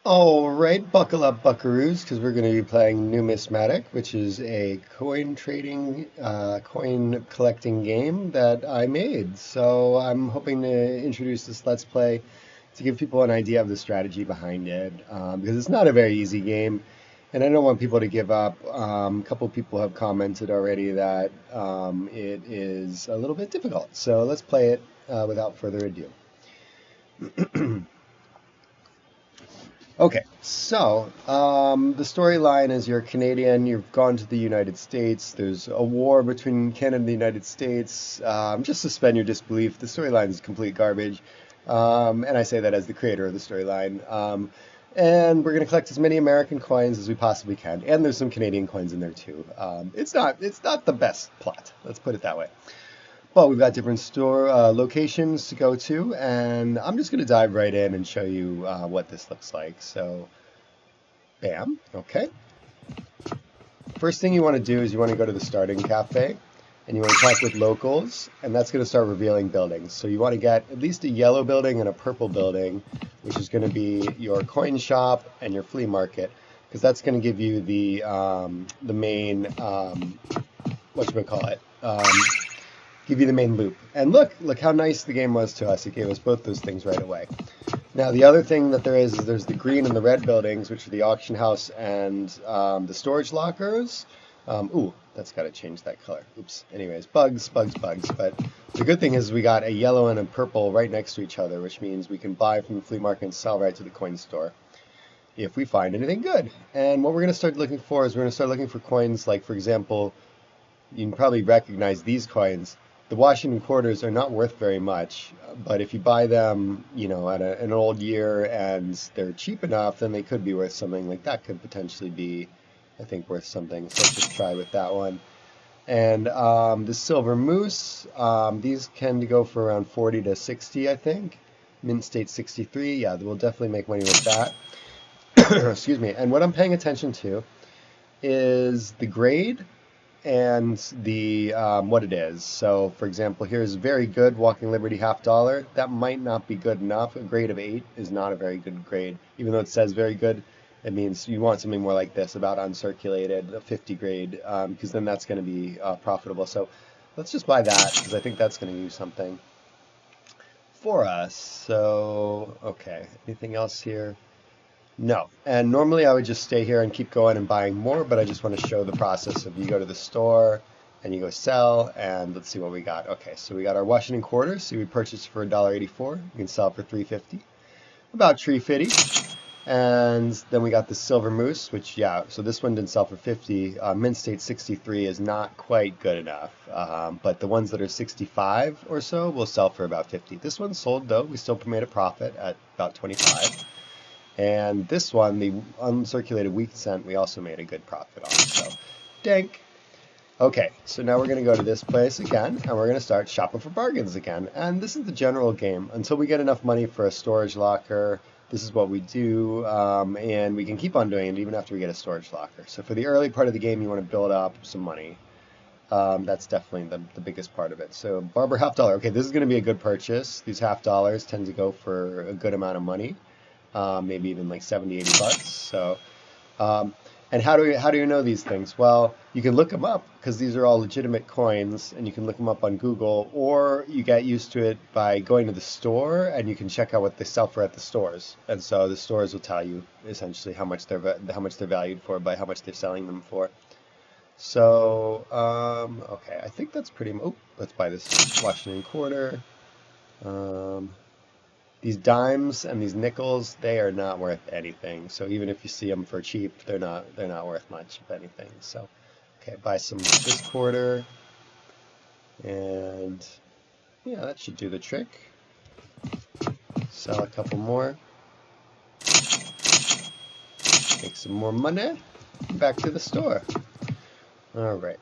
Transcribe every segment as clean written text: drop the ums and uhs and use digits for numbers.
Alright, buckle up buckaroos, because we're going to be playing Numismatic, which is a coin trading, coin collecting game that I made. So I'm hoping to introduce this Let's Play to give people an idea of the strategy behind it, because it's not a very easy game, and I don't want people to give up. A couple people have commented already that it is a little bit difficult. So let's play it without further ado. Okay, so the storyline is you're Canadian, you've gone to the United States, there's a war between Canada and the United States. Just suspend your disbelief. The storyline is complete garbage. And I say that as the creator of the storyline. And we're going to collect as many American coins as we possibly can. And there's some Canadian coins in there too. It's not the best plot, let's put it that way. Well, we've got different store locations to go to, and I'm just going to dive right in and show you what this looks like. So, bam, okay. First thing you want to do is you want to go to the starting cafe, and you want to talk with locals, and that's going to start revealing buildings. So you want to get at least a yellow building and a purple building, which is going to be your coin shop and your flea market, because that's going to give you the main, whatchamacallit, give you the main loop. And look how nice the game was to us. It gave us both those things right away. Now the other thing that there is there's the green and the red buildings, which are the auction house and the storage lockers. Ooh, that's got to change that color. Oops. Anyways, bugs. But the good thing is we got a yellow and a purple right next to each other, which means we can buy from the flea market and sell right to the coin store if we find anything good. And what we're going to start looking for is we're going to start looking for coins like, for example, you can probably recognize these coins. The Washington quarters are not worth very much, but if you buy them, at an old year and they're cheap enough, then they could be worth something. Like that could potentially be, I think, worth something. So let's just try with that one. And the silver moose, these tend to go for around 40 to 60, I think. Mint state 63, yeah, we'll definitely make money with that. Excuse me. And what I'm paying attention to is the grade and the what it is. So, for example, here's very good Walking Liberty $50. That might not be good enough. A grade of 8 is not a very good grade. Even though it says very good, it means you want something more like this, about uncirculated, a 50 grade, because then that's going to be profitable. So let's just buy that, because I think that's going to use something for us. So, okay, anything else here? No. And normally I would just stay here and keep going and buying more, but I just want to show the process of you go to the store and you go sell, and let's see what we got. Okay, so we got our Washington quarters. See, we purchased for $1.84. You can sell for $3.50. About $3.50. And then we got the silver moose, which, yeah, so this one didn't sell for 50. Mint state 63 is not quite good enough, but the ones that are 65 or so will sell for about 50. This one sold, though. We still made a profit at about 25. And this one, the uncirculated weak cent, we also made a good profit on. So, dank. Okay, so now we're going to go to this place again, and we're going to start shopping for bargains again. And this is the general game. Until we get enough money for a storage locker, this is what we do, and we can keep on doing it even after we get a storage locker. So for the early part of the game, you want to build up some money. That's definitely the biggest part of it. So Barber $50. Okay, this is going to be a good purchase. These $50 tend to go for a good amount of money. Maybe even like 70, 80 bucks. So, and how do you know these things? Well, you can look them up, because these are all legitimate coins, and you can look them up on Google, or you get used to it by going to the store and you can check out what they sell for at the stores. And so the stores will tell you essentially how much they're valued for by how much they're selling them for. So, okay, I think that's pretty much. Oh, let's buy this Washington quarter. These dimes and these nickels, they are not worth anything. So even if you see them for cheap, they're not worth much of anything. So, okay, buy some this quarter, and yeah, that should do the trick. Sell a couple more, make some more money. Back to the store. All right.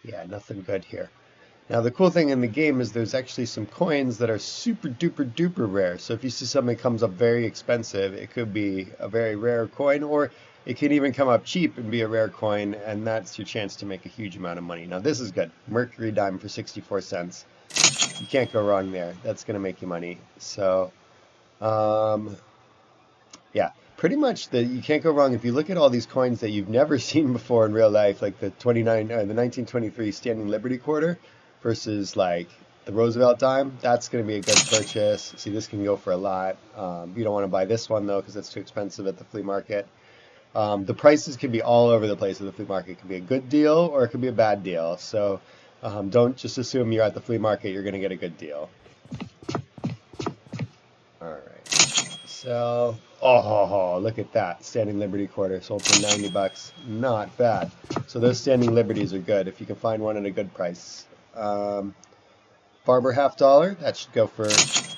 Yeah, nothing good here. Now the cool thing in the game is there's actually some coins that are super duper duper rare. So if you see something that comes up very expensive, it could be a very rare coin, or it can even come up cheap and be a rare coin, and that's your chance to make a huge amount of money. Now this is good. Mercury dime for 64 cents. You can't go wrong there. That's going to make you money. So, yeah, pretty much you can't go wrong if you look at all these coins that you've never seen before in real life, like the 1923 Standing Liberty Quarter versus like the Roosevelt dime. That's going to be a good purchase. See, this can go for a lot. You don't want to buy this one though because it's too expensive at the flea market. The prices can be all over the place at the flea market. It can be a good deal or it could be a bad deal. So don't just assume you're at the flea market, you're going to get a good deal. All right. So, oh, look at that. Standing Liberty Quarter sold for 90 bucks. Not bad. So those Standing Liberties are good if you can find one at a good price. Barber half dollar, that should go for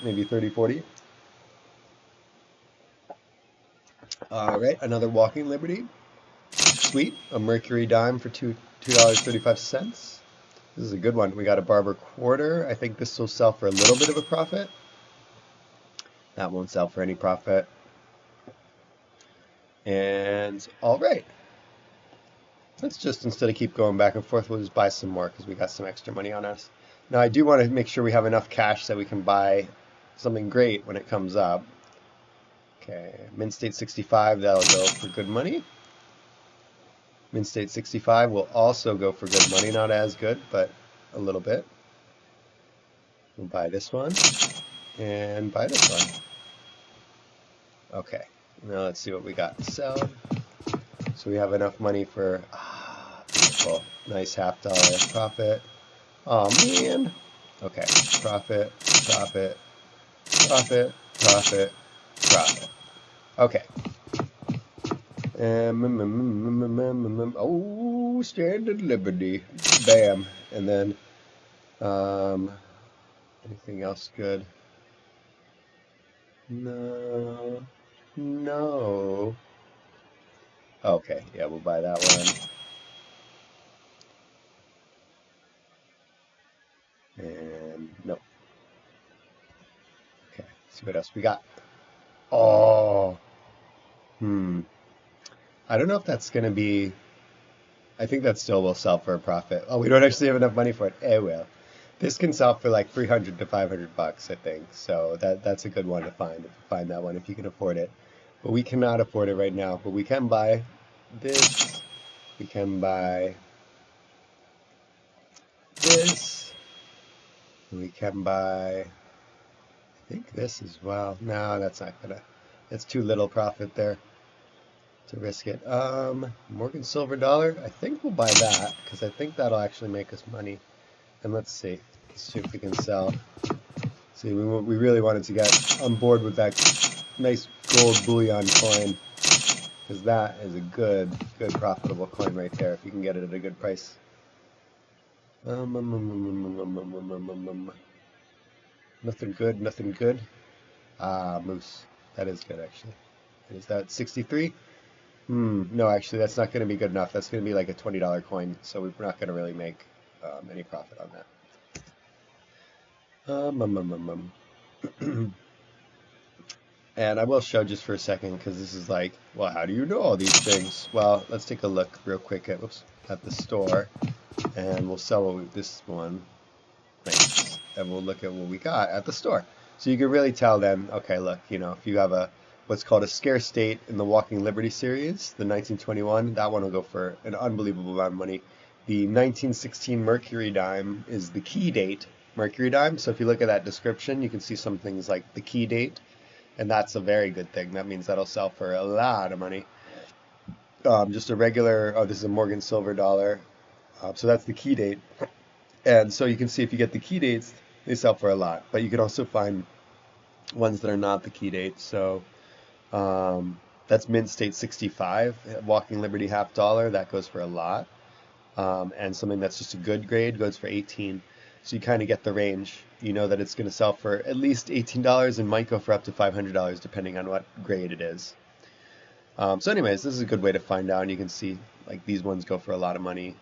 maybe 30, 40. All right, another Walking Liberty. Sweet, a Mercury dime for $2.35. This is a good one. We got a Barber quarter. I think this will sell for a little bit of a profit. That won't sell for any profit. And all right. Let's just, instead of keep going back and forth, we'll just buy some more because we got some extra money on us. Now, I do want to make sure we have enough cash that we can buy something great when it comes up. Okay, Mint State 65, that'll go for good money. Mint State 65 will also go for good money, not as good, but a little bit. We'll buy this one and buy this one. Okay, now let's see what we got to sell. So we have enough money for, beautiful, nice $half profit. Oh man. Okay, profit, profit, profit, profit, profit. Okay. Oh, Standard Liberty. Bam. And then, anything else good? No. No. Okay, yeah, we'll buy that one. And no. Okay, see what else we got. Oh. I don't know if that's going to be. I think that still will sell for a profit. Oh, we don't actually have enough money for it. Eh, well. This can sell for like 300 to 500 bucks, I think. So that's a good one to find. Find that one if you can afford it. But we cannot afford it right now. But we can buy this. We can buy this. We can buy, I think this as well. No, that's not gonna. That's too little profit there to risk it. Morgan Silver Dollar. I think we'll buy that because I think that'll actually make us money. And let's see. Let's see if we can sell. See, we really wanted to get on board with that nice gold bullion coin because that is a good profitable coin right there if you can get it at a good price. Nothing good, nothing good. Moose. That is good actually. Is that 63? No, actually that's not going to be good enough. That's going to be like a $20 coin, so we're not going to really make any profit on that. And I will show just for a second because this is like, well, how do you know all these things? Well, let's take a look real quick at the store, and we'll sell this one. Nice. And we'll look at what we got at the store. So you can really tell then, okay, look, you know, if you have what's called a scarce date in the Walking Liberty series, the 1921, that one will go for an unbelievable amount of money. The 1916 Mercury dime is the key date Mercury dime. So if you look at that description, you can see some things like the key date, and that's a very good thing. That means that'll sell for a lot of money. Just a regular, this is a Morgan Silver Dollar. So that's the key date. And so you can see if you get the key dates, they sell for a lot. But you can also find ones that are not the key dates. So that's Mint State 65, Walking Liberty half dollar. That goes for a lot. And something that's just a good grade goes for 18. So you kind of get the range. You know that it's going to sell for at least $18 and might go for up to $500 depending on what grade it is. So anyways, this is a good way to find out. And you can see like these ones go for a lot of money.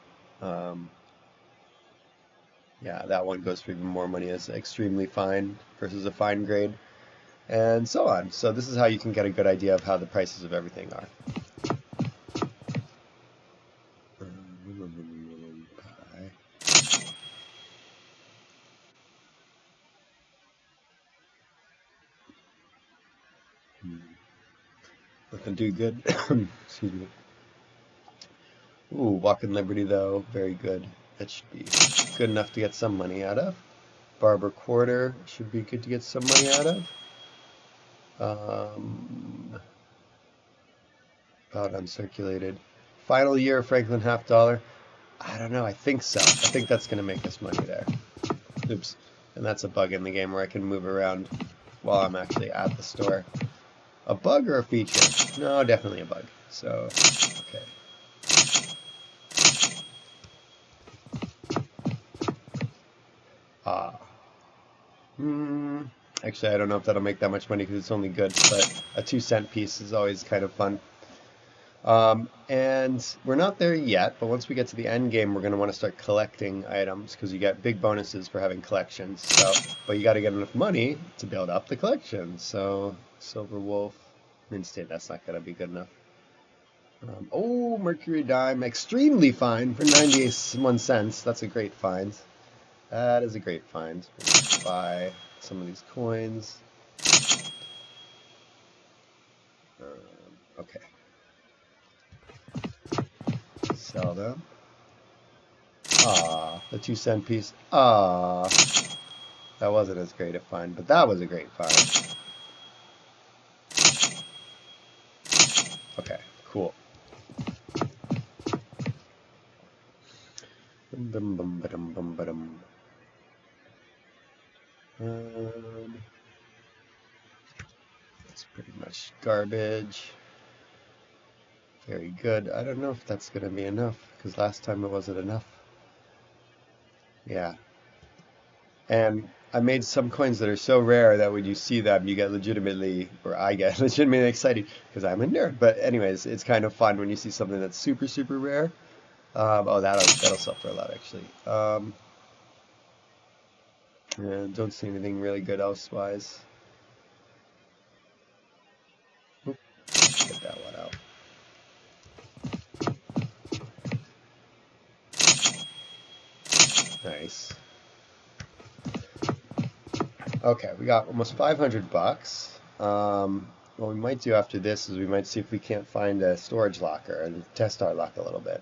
Yeah, that one goes for even more money as extremely fine versus a fine grade, and so on. So this is how you can get a good idea of how the prices of everything are. Nothing too good. Excuse me. Ooh, Walking Liberty though, very good. That should be good enough to get some money out of. Barber Quarter should be good to get some money out of. About uncirculated. Final year Franklin half dollar. I don't know. I think so. I think that's going to make us money there. Oops. And that's a bug in the game where I can move around while I'm actually at the store. A bug or a feature? No, definitely a bug. So, okay. Ah. Actually, I don't know if that'll make that much money because it's only good, but a 2-cent piece is always kind of fun. And we're not there yet, but once we get to the end game, we're going to want to start collecting items because you get big bonuses for having collections. So, but you got to get enough money to build up the collection. So, Silver Wolf, Mint State, that's not going to be good enough. Oh, Mercury Dime, extremely fine for 91 cents. That's a great find. That is a great find. We'll buy some of these coins. Okay. Sell them. Ah, the 2-cent piece. Ah, that wasn't as great a find, but that was a great find. Okay, cool. That's pretty much garbage. Very good. I don't know if that's going to be enough, because last time it wasn't enough. Yeah. And I made some coins that are so rare that when you see them, you get legitimately, or I get legitimately excited, because I'm a nerd. But anyways, it's kind of fun when you see something that's super, super rare. Oh, that'll sell for a lot, actually. And don't see anything really good elsewise. Oop, get that one out. Nice. Okay, we got almost 500 bucks. What we might do after this is we might see if we can't find a storage locker and test our luck a little bit.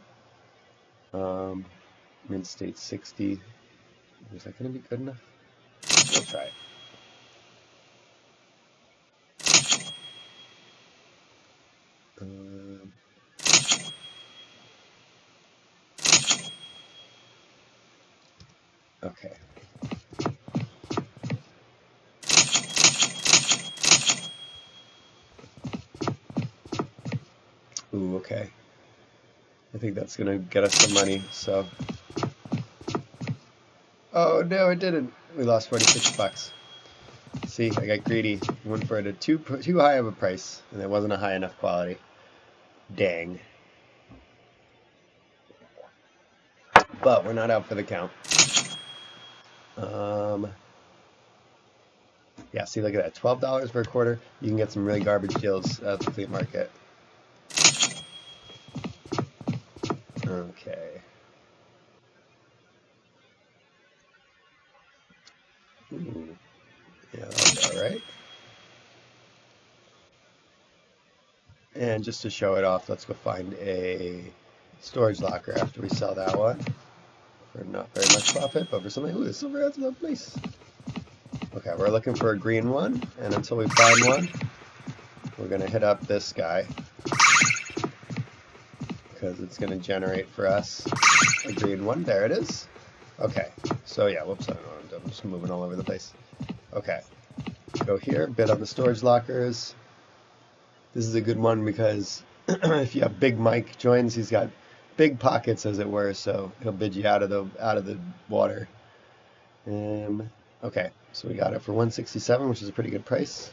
Mint State 60. Is that going to be good enough? We'll try it. Okay. Ooh, okay. I think that's going to get us some money, so. Oh, no, it didn't. We lost 46 bucks. See, I got greedy. Went for it at too high of a price, and it wasn't a high enough quality. Dang. But we're not out for the count. Yeah, see, look at that. $12 for a quarter. You can get some really garbage deals at the flea market. Okay. Ooh. Yeah, that'll be alright. And just to show it off, let's go find a storage locker after we sell that one. For not very much profit, but for something. Ooh, the silver adds up nice. Okay, we're looking for a green one, and until we find one, we're going to hit up this guy. Because it's going to generate for us a green one. There it is. Okay, so yeah, whoops, I don't know what I'm doing. I'm just moving all over the place. Okay, go here, bid on the storage lockers. This is a good one because if you have Big Mike joins, he's got big pockets, as it were, so he'll bid you out of the water. Okay, so we got it for 167, which is a pretty good price.